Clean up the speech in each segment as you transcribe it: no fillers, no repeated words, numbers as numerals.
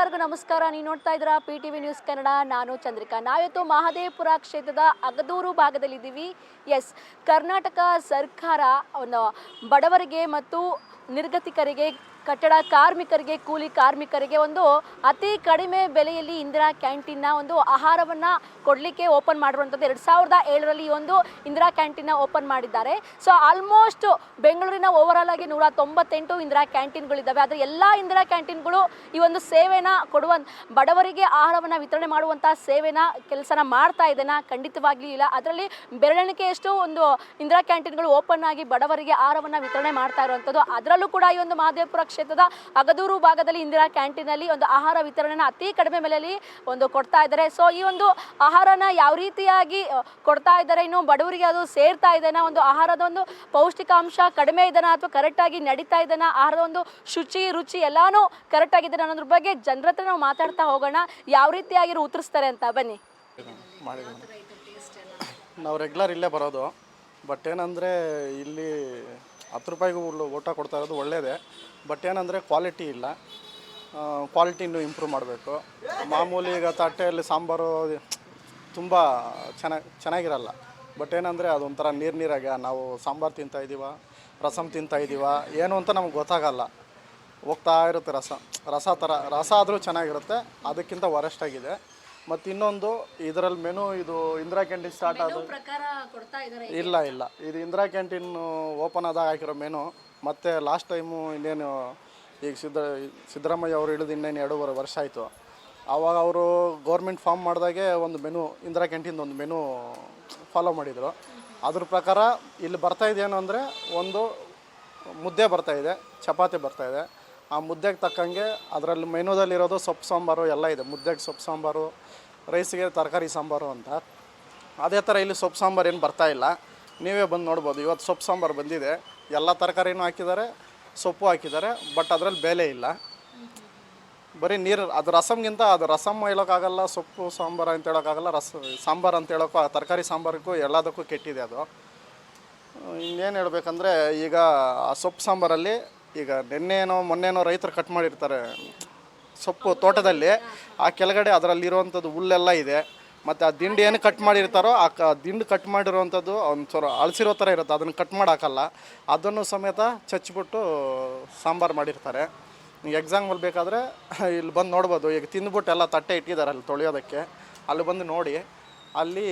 ಎಲ್ಲರಿಗೂ ನಮಸ್ಕಾರ. ನೀವು ನೋಡ್ತಾ ಇದ್ದೀರಾ PTV ನ್ಯೂಸ್ ಕನ್ನಡ. ನಾನು ಚಂದ್ರಿಕಾ. ನಾವಿವತ್ತು ಮಹದೇವಪುರ ಕ್ಷೇತ್ರದ ಅಗದೂರು ಭಾಗದಲ್ಲಿದ್ದೀವಿ. ಎಸ್, ಕರ್ನಾಟಕ ಸರ್ಕಾರ ಬಡವರಿಗೆ ಮತ್ತು ನಿರ್ಗತಿಕರಿಗೆ, ಕಟ್ಟಡ ಕಾರ್ಮಿಕರಿಗೆ, ಕೂಲಿ ಕಾರ್ಮಿಕರಿಗೆ ಒಂದು ಅತಿ ಕಡಿಮೆ ಬೆಲೆಯಲ್ಲಿ ಇಂದಿರಾ ಕ್ಯಾಂಟೀನ್ನ ಒಂದು ಆಹಾರವನ್ನು ಕೊಡಲಿಕ್ಕೆ ಓಪನ್ ಮಾಡಿರುವಂಥದ್ದು. 2007ರಲ್ಲಿ ಈ ಒಂದು ಇಂದಿರಾ ಕ್ಯಾಂಟೀನ್ನ ಓಪನ್ ಮಾಡಿದ್ದಾರೆ. ಸೊ ಆಲ್ಮೋಸ್ಟ್ ಬೆಂಗಳೂರಿನ ಓವರಾಲ್ ಆಗಿ 198 ಇಂದಿರಾ ಕ್ಯಾಂಟೀನ್ಗಳಿದ್ದಾವೆ. ಆದರೆ ಎಲ್ಲ ಇಂದಿರಾ ಕ್ಯಾಂಟೀನ್ಗಳು ಈ ಒಂದು ಸೇವೆನ ಬಡವರಿಗೆ ಆಹಾರವನ್ನು ವಿತರಣೆ ಮಾಡುವಂಥ ಕೆಲಸನ ಮಾಡ್ತಾ ಇದೆನಾ? ಖಂಡಿತವಾಗ್ಲೂ ಇಲ್ಲ. ಅದರಲ್ಲಿ ಬೆರಳೆಣಿಕೆಯಷ್ಟು ಒಂದು ಇಂದಿರಾ ಕ್ಯಾಂಟೀನ್ಗಳು ಓಪನ್ ಆಗಿ ಬಡವರಿಗೆ ಆಹಾರವನ್ನು ವಿತರಣೆ ಮಾಡ್ತಾ ಇರುವಂಥದ್ದು. ಅದರಲ್ಲೂ ಕೂಡ ಈ ಒಂದು ಮಹದೇವಪುರ ಕ್ಷೇತ್ರದ ಅಗದೂರು ಭಾಗದಲ್ಲಿ ಇಂದಿರಾ ಕ್ಯಾಂಟೀನಲ್ಲಿ ಒಂದು ಆಹಾರ ವಿತರಣೆನ ಅತಿ ಕಡಿಮೆ ಬೆಲೆಯಲ್ಲಿ ಕೊಡ್ತಾ ಇದ್ದಾರೆ. ಸೊ ಈ ಒಂದು ಆಹಾರನ ಯಾವ ರೀತಿಯಾಗಿ ಕೊಡ್ತಾ ಇದ್ದಾರೆ, ಇನ್ನು ಬಡವರಿಗೆ ಅದು ಸೇರ್ತಾ ಇದೆನಾ, ಒಂದು ಆಹಾರದ ಒಂದು ಪೌಷ್ಟಿಕಾಂಶ ಕಡಿಮೆ ಇದೆನಾ ಅಥವಾ ಕರೆಕ್ಟಾಗಿ ನಡೀತಾ ಇದೆನಾ, ಆಹಾರದ ಒಂದು ಶುಚಿ ರುಚಿ ಎಲ್ಲಾನು ಕರೆಕ್ಟ್ ಆಗಿದೆ ಅನ್ನೋದ್ರ ಬಗ್ಗೆ ಜನರ ಹತ್ರ ನಾವು ಮಾತಾಡ್ತಾ ಹೋಗೋಣ. ಯಾವ ರೀತಿಯಾಗಿ ಉತ್ತರಿಸ್ತಾರೆ ಅಂತ ಬನ್ನಿ. ನಾವು ರೆಗ್ಯುಲರ್ ಇಲ್ಲೇ ಬರೋದು. ಬಟ್ ಏನಂದರೆ ಇಲ್ಲಿ 10 ರೂಪಾಯಿಗೂ ಊಟ ಕೊಡ್ತಾ ಇರೋದು ಒಳ್ಳೆಯದೇ. ಬಟ್ ಏನಂದರೆ ಕ್ವಾಲಿಟಿ ಇಲ್ಲ. ಕ್ವಾಲಿಟಿ ಇನ್ನೂ ಇಂಪ್ರೂವ್ ಮಾಡಬೇಕು. ಮಾಮೂಲಿ ಈಗ ತಟ್ಟೆಯಲ್ಲಿ ಸಾಂಬಾರು ತುಂಬ ಚೆನ್ನಾಗಿರಲ್ಲ. ಬಟ್ ಏನಂದರೆ ಅದೊಂಥರ ನೀರಾಗೆ ನಾವು ಸಾಂಬಾರು ತಿಂತಾಯಿದ್ದೀವ, ರಸಮ್ ತಿಂತಾಯಿದ್ದೀವ ಏನು ಅಂತ ನಮ್ಗೆ ಗೊತ್ತಾಗಲ್ಲ. ಹೋಗ್ತಾ ಇರುತ್ತೆ ರಸ ಆದರೂ ಚೆನ್ನಾಗಿರುತ್ತೆ, ಅದಕ್ಕಿಂತ ವರೆಸ್ಟ್ ಆಗಿದೆ. ಮತ್ತು ಇನ್ನೊಂದು ಇದರಲ್ಲಿ ಮೆನು, ಇದು ಇಂದಿರಾ ಕ್ಯಾಂಟೀನ್ ಸ್ಟಾರ್ಟ್ ಆದ ಇಲ್ಲ ಇದು ಇಂದಿರಾ ಕ್ಯಾಂಟೀನ್ ಓಪನ್ ಆದಾಗ ಹಾಕಿರೋ ಮೆನು. ಮತ್ತು ಲಾಸ್ಟ್ ಟೈಮು ಇನ್ನೇನು ಈಗ ಸಿದ್ದರಾಮಯ್ಯ ಅವರು ಹಿಡಿದು ಇನ್ನೇನು 2.5 ವರ್ಷ ಆಯಿತು. ಆವಾಗ ಅವರು ಗೌರ್ಮೆಂಟ್ ಫಾರ್ಮ್ ಮಾಡಿದಾಗೆ ಒಂದು ಮೆನು, ಇಂದಿರಾ ಕ್ಯಾಂಟೀನ್ ಒಂದು ಮೆನು ಫಾಲೋ ಮಾಡಿದರು. ಅದ್ರ ಪ್ರಕಾರ ಇಲ್ಲಿ ಬರ್ತಾಯಿದ್ದೇನು ಅಂದರೆ ಒಂದು ಮುದ್ದೆ ಬರ್ತಾಯಿದೆ, ಚಪಾತಿ ಬರ್ತಾಯಿದೆ. ಆ ಮುದ್ದೆಗೆ ತಕ್ಕಂಗೆ ಅದರಲ್ಲಿ ಮೆನುದಲ್ಲಿರೋದು ಸೊಪ್ಪು ಸಾಂಬಾರು ಎಲ್ಲ ಇದೆ. ಮುದ್ದೆಗೆ ಸೊಪ್ಪು ಸಾಂಬಾರು, ರೈಸಿಗೆ ತರಕಾರಿ ಸಾಂಬಾರು ಅಂತ. ಅದೇ ಥರ ಇಲ್ಲಿ ಸೊಪ್ಪು ಸಾಂಬಾರು ಏನು ಬರ್ತಾಯಿಲ್ಲ. ನೀವೇ ಬಂದು ನೋಡ್ಬೋದು. ಇವತ್ತು ಸೊಪ್ಪು ಸಾಂಬಾರು ಬಂದಿದೆ, ಎಲ್ಲ ತರಕಾರಿನೂ ಹಾಕಿದ್ದಾರೆ, ಸೊಪ್ಪು ಹಾಕಿದ್ದಾರೆ. ಬಟ್ ಅದರಲ್ಲಿ ಬೆಲೆ ಇಲ್ಲ, ಬರೀ ನೀರು. ಅದು ರಸಮ್ಗಿಂತ ಅದು ರಸಮ್ ಹೇಳೋಕ್ಕಾಗಲ್ಲ, ಸೊಪ್ಪು ಸಾಂಬಾರು ಅಂತ ಹೇಳೋಕ್ಕಾಗಲ್ಲ, ಸಾಂಬಾರು ಅಂತ ಹೇಳೋಕ್ಕೂ, ಆ ತರಕಾರಿ ಸಾಂಬಾರಿಗೂ ಎಲ್ಲದಕ್ಕೂ ಕೆಟ್ಟಿದೆ ಅದು. ಇನ್ನೇನು ಹೇಳ್ಬೇಕಂದ್ರೆ ಈಗ ಆ ಸೊಪ್ಪು ಸಾಂಬಾರಲ್ಲಿ ಈಗ ಮೊನ್ನೆನೋ ರೈತರು ಕಟ್ ಮಾಡಿರ್ತಾರೆ ಸೊಪ್ಪು ತೋಟದಲ್ಲಿ. ಆ ಕೆಳಗಡೆ ಅದರಲ್ಲಿರುವಂಥದ್ದು ಹುಲ್ಲೆಲ್ಲ ಇದೆ. ಮತ್ತು ಆ ದಿಂಡು ಏನು ಕಟ್ ಮಾಡಿರ್ತಾರೋ ಆ ದಿಂಡು ಕಟ್ ಮಾಡಿರೋವಂಥದ್ದು ಒಂದು ಸ್ವಲ್ಪ ಅಳಿಸಿರೋ ಥರ ಇರುತ್ತೆ, ಅದನ್ನು ಕಟ್ ಮಾಡೋಕ್ಕಲ್ಲ. ಅದನ್ನು ಸಮೇತ ಚಚ್ಚಿಬಿಟ್ಟು ಸಾಂಬಾರು ಮಾಡಿರ್ತಾರೆ. ಈಗ ಎಕ್ಸಾಂಪಲ್ ಬೇಕಾದರೆ ಇಲ್ಲಿ ಬಂದು ನೋಡ್ಬೋದು. ಈಗ ತಿಂದ್ಬಿಟ್ಟು ಎಲ್ಲ ತಟ್ಟೆ ಇಟ್ಟಿದ್ದಾರೆ ಅಲ್ಲಿ ತೊಳೆಯೋದಕ್ಕೆ. ಅಲ್ಲಿ ಬಂದು ನೋಡಿ, ಅಲ್ಲಿ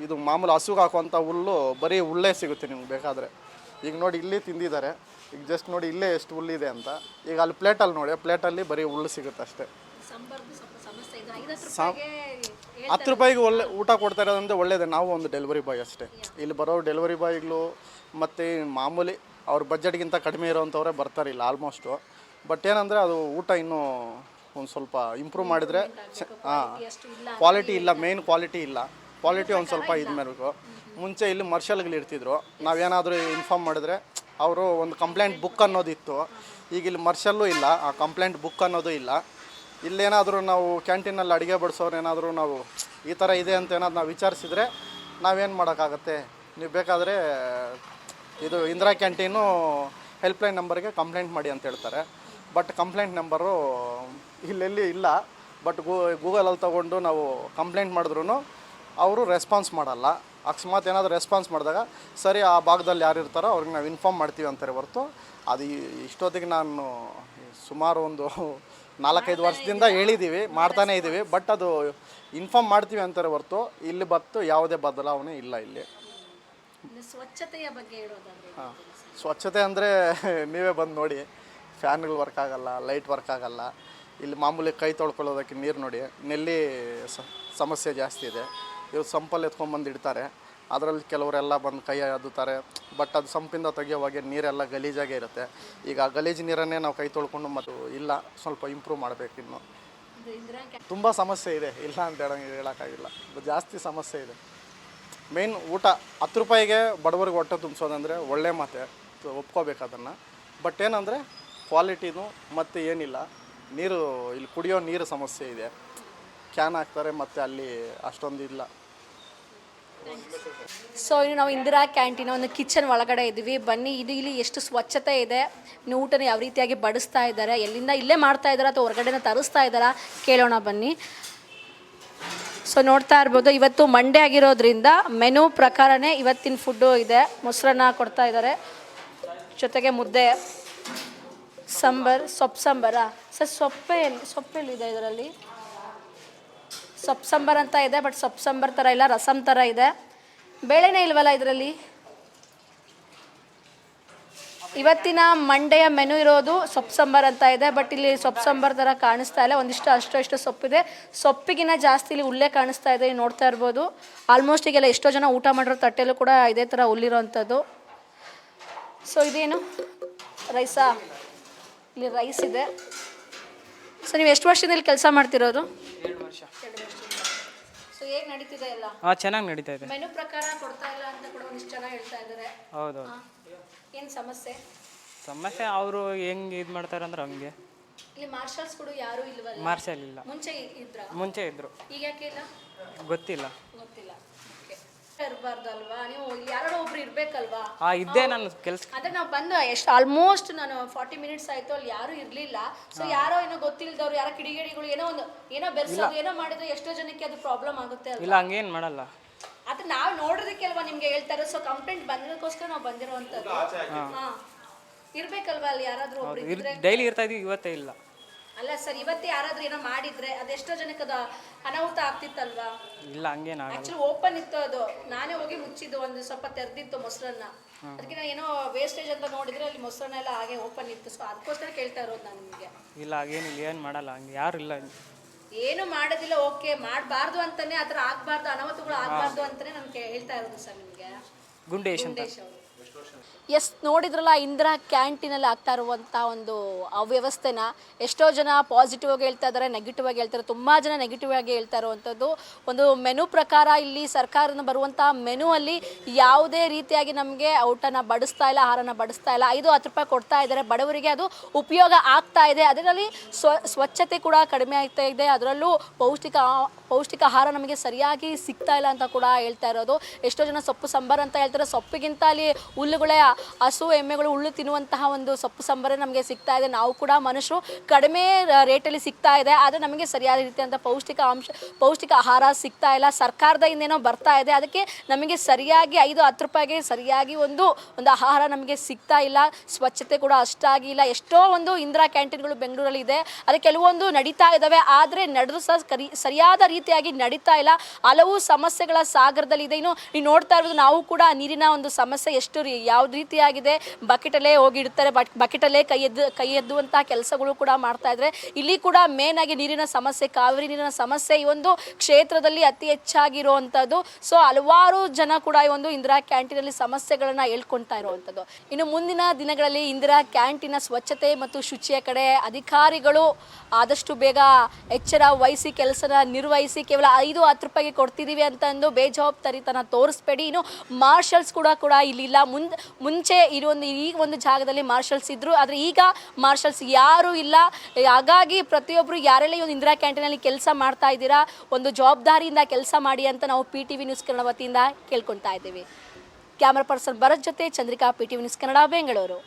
ಇದು ಮಾಮೂಲು ಹಸುಗೆ ಹಾಕುವಂಥ ಹುಲ್ಲು, ಬರೀ ಹುಲ್ಲೇ ಸಿಗುತ್ತೆ ನಿಮ್ಗೆ ಬೇಕಾದರೆ. ಈಗ ನೋಡಿ ಇಲ್ಲಿ ತಿಂದಿದ್ದಾರೆ. ಈಗ ಜಸ್ಟ್ ನೋಡಿ ಇಲ್ಲೇ ಎಷ್ಟು ಹುಲ್ಲಿದೆ ಅಂತ. ಈಗ ಅಲ್ಲಿ ಪ್ಲೇಟಲ್ಲಿ ನೋಡಿ, ಪ್ಲೇಟಲ್ಲಿ ಬರೀ ಹುಲ್ಲು ಸಿಗುತ್ತೆ ಅಷ್ಟೇ. 10 ರೂಪಾಯಿಗೆ ಒಳ್ಳೆ ಊಟ ಕೊಡ್ತಾ ಇರೋದಂದರೆ ಒಳ್ಳೆಯದೇ. ನಾವು ಒಂದು ಡೆಲಿವರಿ ಬಾಯ್ ಅಷ್ಟೇ. ಇಲ್ಲಿ ಬರೋ ಡೆಲಿವರಿ ಬಾಯ್ಗಳು ಮತ್ತು ಮಾಮೂಲಿ ಅವ್ರ ಬಜೆಟ್ಗಿಂತ ಕಡಿಮೆ ಇರೋವಂಥವ್ರೆ ಬರ್ತಾರೆ ಇಲ್ಲಿ ಆಲ್ಮೋಸ್ಟು. ಬಟ್ ಏನಂದರೆ ಅದು ಊಟ ಇನ್ನೂ ಒಂದು ಸ್ವಲ್ಪ ಇಂಪ್ರೂವ್ ಮಾಡಿದರೆ ಕ್ವಾಲಿಟಿ ಇಲ್ಲ, ಮೇಯ್ನ್ ಕ್ವಾಲಿಟಿ ಇಲ್ಲ. ಕ್ವಾಲಿಟಿ ಒಂದು ಸ್ವಲ್ಪ ಇದು ಮಾಡಬೇಕು. ಮುಂಚೆ ಇಲ್ಲಿ ಮರ್ಷಲ್ಗಳು ಇರ್ತಿದ್ರು. ನಾವೇನಾದರೂ ಇನ್ಫಾರ್ಮ್ ಮಾಡಿದ್ರೆ ಅವರು ಒಂದು ಕಂಪ್ಲೇಂಟ್ ಬುಕ್ ಅನ್ನೋದಿತ್ತು. ಈಗ ಇಲ್ಲಿ ಮರ್ಷಲ್ಲೂ ಇಲ್ಲ, ಆ ಕಂಪ್ಲೇಂಟ್ ಬುಕ್ ಅನ್ನೋದು ಇಲ್ಲ. ಇಲ್ಲೇನಾದರೂ ನಾವು ಕ್ಯಾಂಟೀನಲ್ಲಿ ಅಡುಗೆ ಬಡಿಸೋರು ಏನಾದರೂ ನಾವು ಈ ಥರ ಇದೆ ಅಂತ ಏನಾದ್ರು ನಾವು ವಿಚಾರಿಸಿದರೆ ನಾವೇನು ಮಾಡೋಕ್ಕಾಗತ್ತೆ, ನೀವು ಬೇಕಾದರೆ ಇದು ಇಂದಿರಾ ಕ್ಯಾಂಟೀನು ಹೆಲ್ಪ್ಲೈನ್ ನಂಬರ್ಗೆ ಕಂಪ್ಲೇಂಟ್ ಮಾಡಿ ಅಂತ ಹೇಳ್ತಾರೆ. ಬಟ್ ಕಂಪ್ಲೇಂಟ್ ನಂಬರು ಇಲ್ಲೆಲ್ಲಿ ಇಲ್ಲ. ಬಟ್ ಗೂಗಲಲ್ಲಿ ತೊಗೊಂಡು ನಾವು ಕಂಪ್ಲೇಂಟ್ ಮಾಡಿದ್ರೂ ಅವರು ರೆಸ್ಪಾನ್ಸ್ ಮಾಡಲ್ಲ. ಅಕಸ್ಮಾತ್ ಏನಾದರೂ ರೆಸ್ಪಾನ್ಸ್ ಮಾಡಿದಾಗ ಸರಿ ಆ ಭಾಗದಲ್ಲಿ ಯಾರು ಇರ್ತಾರೋ ಅವ್ರಿಗೆ ನಾವು ಇನ್ಫಾರ್ಮ್ ಮಾಡ್ತೀವಿ ಅಂತಾರೆ ಹೊರತು, ಅದು ಇಷ್ಟೊತ್ತಿಗೆ ನಾನು ಸುಮಾರು ಒಂದು 4-5 ವರ್ಷದಿಂದ ಹೇಳಿದ್ದೀವಿ, ಮಾಡ್ತಾನೇ ಇದ್ದೀವಿ. ಬಟ್ ಅದು ಇನ್ಫಾರ್ಮ್ ಮಾಡ್ತೀವಿ ಅಂತಾರೆ ಹೊರತು ಇಲ್ಲಿ ಬತ್ತು ಯಾವುದೇ ಬದಲಾವಣೆ ಇಲ್ಲ ಇಲ್ಲಿ. ಸ್ವಚ್ಛತೆಯ ಬಗ್ಗೆ ಹೇಳೋದಾದ್ರೆ, ಸ್ವಚ್ಛತೆ ಅಂದರೆ ನೀವೇ ಬಂದು ನೋಡಿ, ಫ್ಯಾನ್ಗಳು ವರ್ಕ್ ಆಗೋಲ್ಲ, ಲೈಟ್ ವರ್ಕ್ ಆಗೋಲ್ಲ. ಇಲ್ಲಿ ಮಾಮೂಲಿ ಕೈ ತೊಳ್ಕೊಳ್ಳೋದಕ್ಕೆ ನೀರು ನೋಡಿ, ನೆಲ್ಲಿ ಸಮಸ್ಯೆ ಜಾಸ್ತಿ ಇದೆ. ಇವ್ರು ಸಂಪಲ್ಲಿ ಎತ್ಕೊಂಡ್ಬಂದು ಇಡ್ತಾರೆ, ಅದರಲ್ಲಿ ಕೆಲವರೆಲ್ಲ ಬಂದು ಕೈ ಅದ್ದುತ್ತಾರೆ. ಬಟ್ ಅದು ಸಂಪಿಂದ ತೆಗಿಯೋವಾಗೆ ನೀರೆಲ್ಲ ಗಲೀಜಾಗೇ ಇರುತ್ತೆ. ಈಗ ಆ ಗಲೀಜು ನೀರನ್ನೇ ನಾವು ಕೈ ತೊಳ್ಕೊಂಡು ಮತ್ತು ಇಲ್ಲ, ಸ್ವಲ್ಪ ಇಂಪ್ರೂವ್ ಮಾಡಬೇಕು. ಇನ್ನು ತುಂಬ ಸಮಸ್ಯೆ ಇದೆ, ಇಲ್ಲ ಅಂತ ಹೇಳೋಕ್ಕಾಗಿಲ್ಲ. ಜಾಸ್ತಿ ಸಮಸ್ಯೆ ಇದೆ. ಮೇಯ್ನ್ ಊಟ 10 ರೂಪಾಯಿಗೆ ಬಡವರಿಗೆ ಹೊಟ್ಟೆ ತುಂಬಿಸೋದಂದರೆ ಒಳ್ಳೆ ಮಾತೆ, ಒಪ್ಕೋಬೇಕು ಅದನ್ನು. ಬಟ್ ಏನಂದರೆ ಕ್ವಾಲಿಟಿನೂ ಮತ್ತು ಏನಿಲ್ಲ. ನೀರು ಇಲ್ಲಿ ಕುಡಿಯೋ ನೀರು ಸಮಸ್ಯೆ ಇದೆ. ಕ್ಯಾನ್ ಹಾಕ್ತಾರೆ ಮತ್ತು ಅಲ್ಲಿ ಅಷ್ಟೊಂದು ಇಲ್ಲ. ಸೊ ಇನ್ನು ನಾವು ಇಂದಿರಾ ಕ್ಯಾಂಟೀನ್ ಒಂದು ಕಿಚನ್ ಒಳಗಡೆ ಇದ್ದೀವಿ. ಬನ್ನಿ, ಇದು ಇಲ್ಲಿ ಎಷ್ಟು ಸ್ವಚ್ಛತೆ ಇದೆ, ಇನ್ನು ಊಟನ ಯಾವ ರೀತಿಯಾಗಿ ಬಡಿಸ್ತಾ ಇದ್ದಾರೆ, ಎಲ್ಲಿಂದ ಇಲ್ಲೇ ಮಾಡ್ತಾ ಇದ್ದಾರಾ ಅಥವಾ ಹೊರಗಡೆನ ತರಿಸ್ತಾ ಇದ್ದಾರಾ ಕೇಳೋಣ ಬನ್ನಿ. ಸೊ ನೋಡ್ತಾ ಇರ್ಬೋದು, ಇವತ್ತು ಮಂಡೇ ಆಗಿರೋದ್ರಿಂದ ಮೆನು ಪ್ರಕಾರನೇ ಇವತ್ತಿನ ಫುಡ್ಡು ಇದೆ. ಮೊಸರನ್ನ ಕೊಡ್ತಾ ಇದ್ದಾರೆ, ಜೊತೆಗೆ ಮುದ್ದೆ, ಸಾಂಬಾರ್, ಸೊಪ್ಪು ಸಾಂಬಾರಾ ಸರ್? ಸೊಪ್ಪೆಲ್ಲಿದೆ ಇದರಲ್ಲಿ? ಸೊಪ್ಪು ಸಾಂಬಾರು ಅಂತ ಇದೆ, ಬಟ್ ಸೊಪ್ಪು ಸಾಂಬಾರು ಥರ ಇಲ್ಲ, ರಸಮ್ ಥರ ಇದೆ. ಬೇಳೆನೇ ಇಲ್ವಲ್ಲ ಇದರಲ್ಲಿ. ಇವತ್ತಿನ ಮಂಡೆಯ ಮೆನು ಇರೋದು ಸೊಪ್ಪು ಸಾಂಬಾರು ಅಂತ ಇದೆ, ಬಟ್ ಇಲ್ಲಿ ಸೊಪ್ಪು ಸಾಂಬಾರು ಥರ ಕಾಣಿಸ್ತಾ ಇಲ್ಲ. ಒಂದಿಷ್ಟು ಅಷ್ಟು ಸೊಪ್ಪಿದೆ, ಸೊಪ್ಪಿಗಿನ್ನ ಜಾಸ್ತಿ ಇಲ್ಲಿ ಹುಲ್ಲೇ ಕಾಣಿಸ್ತಾ ಇದೆ. ನೋಡ್ತಾ ಇರ್ಬೋದು, ಆಲ್ಮೋಸ್ಟ್ ಈಗೆಲ್ಲ ಎಷ್ಟೋ ಜನ ಊಟ ಮಾಡಿರೋ ತಟ್ಟೆಲ್ಲೂ ಕೂಡ ಇದೇ ಥರ ಹುಲ್ಲಿರೋವಂಥದ್ದು. ಸೊ ಇದೇನು ರೈಸಾ? ಇಲ್ಲಿ ರೈಸ್ ಇದೆ. ಸೊ ನೀವು ಎಷ್ಟು ವರ್ಷದಿಂದ ಇಲ್ಲಿ ಕೆಲಸ ಮಾಡ್ತಿರೋದು? 2 ವರ್ಷ. ಸೊ ಹೇಗೆ ನಡೀತಿದೆ ಎಲ್ಲ? ಚೆನ್ನಾಗಿ ನಡೀತಾ ಇದೆ. ಮೆನು ಪ್ರಕಾರ ಕೊಡ್ತಾ ಇಲ್ಲ ಅಂತ ಕೂಡ ಒಂದಿಷ್ಟು ಜನ ಹೇಳ್ತಾ ಇದ್ದಾರೆ. ಹೌದು. ಏನು ಸಮಸ್ಯೆ? ಸಮಸ್ಯೆ ಅವರು ಹೆಂಗೆ ಇದು ಮಾಡ್ತಾರೆ ಅಂದ್ರೆ ಹಂಗೆ. ಇಲ್ಲಿ ಮಾರ್ಷಲ್ಸ್ ಕೂಡ ಯಾರು ಇಲ್ವಲ್ಲ? ಮಾರ್ಷಲ್ ಇಲ್ಲ. ಮುಂಚೆ ಇದ್ರು. ಈಗ ಯಾಕೆ ಇಲ್ಲ ಗೊತ್ತಿಲ್ಲ. ಇರಬಾರ್ದು ಅಲ್ವಾ? ನೀವು ಇಲ್ಲಿ ಯಾರೋ ಒಬ್ರು ಇರ್ಬೇಕಲ್ವಾ? ಇದ್ದೇ ನಾನು ಕೆಲಸ. ಅಂದ್ರೆ ನಾವು ಬಂದು ಎಷ್ಟು ಆಲ್ಮೋಸ್ಟ್ ನಾನು 40 ಮಿನಿಟ್ಸ್ ಆಯ್ತು, ಅಲ್ಲಿ ಯಾರು ಇರ್ಲಿಲ್ಲ. ಸೊ ಯಾರೋ ಏನೋ ಗೊತ್ತಿಲ್ದವ್ರು, ಯಾರೋ ಕಿಡಿಗೇಡಿಗಳು ಏನೋ ಬೆರ್ಸೋದು ಏನೋ ಮಾಡಿದ್ರೆ ಎಷ್ಟೋ ಜನಕ್ಕೆ ಅದು ಪ್ರಾಬ್ಲಮ್ ಆಗುತ್ತೆ ಅಲ್ವಾ? ಇಲ್ಲ, ಹಂಗೇನು ಮಾಡಲ್ಲ. ಅದು ನಾವು ನೋಡೋದಕ್ಕೆ ಅಲ್ವಾ ನಿಮ್ಗೆ ಹೇಳ್ತಾರೆ. ಸೊ ಕಂಪ್ಲೇಂಟ್ ಬಂದಿರೋದಕ್ಕೋಸ್ಕರ ನಾವು ಬಂದಿರೋವಂಥದ್ದು. ಇರ್ಬೇಕಲ್ವಾ ಅಲ್ಲಿ ಯಾರಾದ್ರೂ ಒಬ್ರು ಇದ್ರೆ? ಡೈಲಿ ಇರ್ತಾ ಇದೀವಿ, ಇವತ್ತೇ ಇಲ್ಲ. ಅಲ್ಲ ಸರ್, ಇವತ್ತೇ ಯಾರಾದ್ರೂ ಏನೋ ಮಾಡಿದ್ರೆ ಅದೆಷ್ಟೋ ಜನಕ್ಕೆ ಅದು ಅನಾಹುತ ಆಗ್ತಿತ್ತಲ್ವಾ? ಇಲ್ಲ, ಹಂಗೇನಾಗಲ್ಲ. ಆಕ್ಚುಲಿ ಓಪನ್ ಇತ್ತು, ಅದು ನಾನೇ ಹೋಗಿ ಮುಚ್ಚಿದ್ದು, ಒಂದು ಸ್ವಲ್ಪ ತೆರೆದಿತ್ತು ಮೊಸರನ್ನ. ಅದಕ್ಕೆ ನಾನು ಏನೋ ವೇಸ್ಟೇಜ್ ಅಂತ ನೋಡಿದ್ರೆ ಅಲ್ಲಿ ಮೊಸರನ್ನ ಎಲ್ಲ ಹಾಗೆ ಓಪನ್ ಇತ್ತು. ಸೊ ಅದಕ್ಕೋಸ್ಕರ ಕೇಳ್ತಾ ಇರೋದು ನಾನು ನಿಮಗೆ. ಇಲ್ಲ, ಹಾಗೇನಿಲ್ಲ, ಏನು ಮಾಡಲ್ಲ, ಹಂಗೆ ಯಾರು ಇಲ್ಲ. ಏನು ಮಾಡೋದಿಲ್ಲ, ಓಕೆ, ಮಾಡಬಾರ್ದು ಅಂತಾನೆ, ಆ ಥರ ಆಗಬಾರ್ದು, ಅನಾಹುತಗಳು ಆಗಬಾರ್ದು ಅಂತಾನೆ ನಾನು ಹೇಳ್ತಾ ಇರೋದು ಸರ್ ನಿಮಗೆ. ಗುಂಡೇಶ್ ಅಂತ. ಎಸ್, ನೋಡಿದ್ರಲ್ಲ ಇಂದಿರಾ ಕ್ಯಾಂಟೀನಲ್ಲಿ ಆಗ್ತಾ ಇರುವಂಥ ಒಂದು ಅವ್ಯವಸ್ಥೆನ. ಎಷ್ಟೋ ಜನ ಪಾಸಿಟಿವ್ ಆಗಿ ಹೇಳ್ತಾ ಇದ್ದಾರೆ, ನೆಗೆಟಿವ್ ಆಗಿ ಹೇಳ್ತಾರೆ. ತುಂಬ ಜನ ನೆಗೆಟಿವ್ ಆಗಿ ಹೇಳ್ತಾ ಇರುವಂಥದ್ದು. ಒಂದು ಮೆನು ಪ್ರಕಾರ ಇಲ್ಲಿ ಸರ್ಕಾರದಿಂದ ಬರುವಂಥ ಮೆನು ಅಲ್ಲಿ ಯಾವುದೇ ರೀತಿಯಾಗಿ ನಮಗೆ ಊಟನ ಬಡಿಸ್ತಾ ಇಲ್ಲ, ಆಹಾರನ ಬಡಿಸ್ತಾ ಇಲ್ಲ. 5-10 ರೂಪಾಯಿ ಕೊಡ್ತಾ ಇದ್ದಾರೆ, ಬಡವರಿಗೆ ಅದು ಉಪಯೋಗ ಆಗ್ತಾ ಇದೆ. ಅದರಲ್ಲಿ ಸ್ವಚ್ಛತೆ ಕೂಡ ಕಡಿಮೆ ಆಗ್ತಾ ಇದೆ. ಅದರಲ್ಲೂ ಪೌಷ್ಟಿಕ ಆಹಾರ ನಮಗೆ ಸರಿಯಾಗಿ ಸಿಗ್ತಾ ಇಲ್ಲ ಅಂತ ಕೂಡ ಹೇಳ್ತಾ ಇರೋದು. ಎಷ್ಟೋ ಜನ ಸೊಪ್ಪು ಸಾಂಬಾರು ಅಂತ ಹೇಳ್ತಾರೆ, ಸೊಪ್ಪಿಗಿಂತ ಅಲ್ಲಿ ಹುಲ್ಲುಗಳೇ, ಹಸು ಎಮ್ಮೆಗಳು ಹುಲ್ಲು ತಿನ್ನುವಂತಹ ಒಂದು ಸೊಪ್ಪು ಸಾಂಬಾರೇ ನಮಗೆ ಸಿಗ್ತಾ ಇದೆ. ನಾವು ಕೂಡ ಮನುಷ್ಯರು ಕಡಿಮೆ ರೇಟಲ್ಲಿ ಸಿಗ್ತಾ ಇದೆ, ಆದರೆ ನಮಗೆ ಸರಿಯಾದ ರೀತಿಯಂಥ ಪೌಷ್ಟಿಕ ಆಹಾರ ಸಿಗ್ತಾ ಇಲ್ಲ. ಸರ್ಕಾರದ ಇನ್ನೇನೋ ಬರ್ತಾ ಇದೆ, ಅದಕ್ಕೆ ನಮಗೆ ಸರಿಯಾಗಿ 5-10 ರೂಪಾಯಿಗೆ ಸರಿಯಾಗಿ ಒಂದು ಆಹಾರ ನಮಗೆ ಸಿಗ್ತಾ ಇಲ್ಲ. ಸ್ವಚ್ಛತೆ ಕೂಡ ಅಷ್ಟಾಗಿ ಇಲ್ಲ. ಎಷ್ಟೋ ಒಂದು ಇಂದಿರಾ ಕ್ಯಾಂಟೀನ್ಗಳು ಬೆಂಗಳೂರಲ್ಲಿ ಇದೆ, ಅದು ಕೆಲವೊಂದು ನಡೀತಾ ಇದ್ದಾವೆ, ಆದರೆ ನಡೆದು ಸಹ ಸರಿಯಾದ ರೀತಿಯಾಗಿ ನಡೀತಾ ಇಲ್ಲ. ಹಲವು ಸಮಸ್ಯೆಗಳ ಸಾಗರದಲ್ಲಿ ಇದೆ. ನೀವು ನೋಡ್ತಾ ಇರೋದು, ನಾವು ಕೂಡ ನೀರಿನ ಒಂದು ಸಮಸ್ಯೆ ಎಷ್ಟು ಯಾವ ರೀತಿಯಾಗಿದೆ. ಬಕೆಟಲ್ಲೇ ಹೋಗಿಡ್ತಾರೆ, ಬಕೆಟಲ್ಲೇ ಕೈ ಎದ್ದುವಂತಹ ಕೆಲಸಗಳು ಕೂಡ ಮಾಡ್ತಾ ಇದ್ದಾರೆ. ಇಲ್ಲಿ ಕೂಡ ಮೇನ್ ಆಗಿ ನೀರಿನ ಸಮಸ್ಯೆ, ಕಾವೇರಿ ನೀರಿನ ಸಮಸ್ಯೆ ಈ ಒಂದು ಕ್ಷೇತ್ರದಲ್ಲಿ ಅತಿ ಹೆಚ್ಚಾಗಿರುವಂಥದ್ದು. ಸೊ ಹಲವಾರು ಜನ ಕೂಡ ಈ ಒಂದು ಇಂದಿರಾ ಕ್ಯಾಂಟೀನಲ್ಲಿ ಸಮಸ್ಯೆಗಳನ್ನ ಹೇಳ್ಕೊಳ್ತಾ ಇರುವಂಥದ್ದು. ಇನ್ನು ಮುಂದಿನ ದಿನಗಳಲ್ಲಿ ಇಂದಿರಾ ಕ್ಯಾಂಟೀನ ಸ್ವಚ್ಛತೆ ಮತ್ತು ಶುಚಿಯ ಕಡೆ ಅಧಿಕಾರಿಗಳು ಆದಷ್ಟು ಬೇಗ ಎಚ್ಚರ ವಹಿಸಿ ಕೆಲಸನ ನಿರ್ವಹಿಸಿ. ಕೇವಲ 5-10 ರೂಪಾಯಿಗೆ ಕೊಡ್ತಿದ್ದೀವಿ ಅಂತಂದು ಬೇಜವಾಬ್ದಾರಿತನ ತೋರಿಸ್ಬೇಡಿ. ಇನ್ನು ಮಾರ್ಷಲ್ಸ್ ಕೂಡ ಇಲ್ಲಿಲ್ಲ. ಮುಂಚೆ ಈ ಒಂದು ಜಾಗದಲ್ಲಿ ಮಾರ್ಷಲ್ಸ್ ಇದ್ರು, ಆದರೆ ಈಗ ಮಾರ್ಷಲ್ಸ್ ಯಾರೂ ಇಲ್ಲ. ಹಾಗಾಗಿ ಪ್ರತಿಯೊಬ್ಬರು ಯಾರೆಲ್ಲ ಈ ಒಂದು ಇಂದಿರಾ ಕ್ಯಾಂಟೀನಲ್ಲಿ ಕೆಲಸ ಮಾಡ್ತಾ ಇದ್ದೀರಾ, ಒಂದು ಜವಾಬ್ದಾರಿಯಿಂದ ಕೆಲಸ ಮಾಡಿ ಅಂತ ನಾವು PTV ನ್ಯೂಸ್ ಕನ್ನಡ ವತಿಯಿಂದ ಕೇಳ್ಕೊಳ್ತಾ ಇದ್ದೀವಿ. ಕ್ಯಾಮರಾ ಪರ್ಸನ್ ಭರತ್ ಜೊತೆ ಚಂದ್ರಿಕಾ, PTV ನ್ಯೂಸ್ ಕನ್ನಡ, ಬೆಂಗಳೂರು.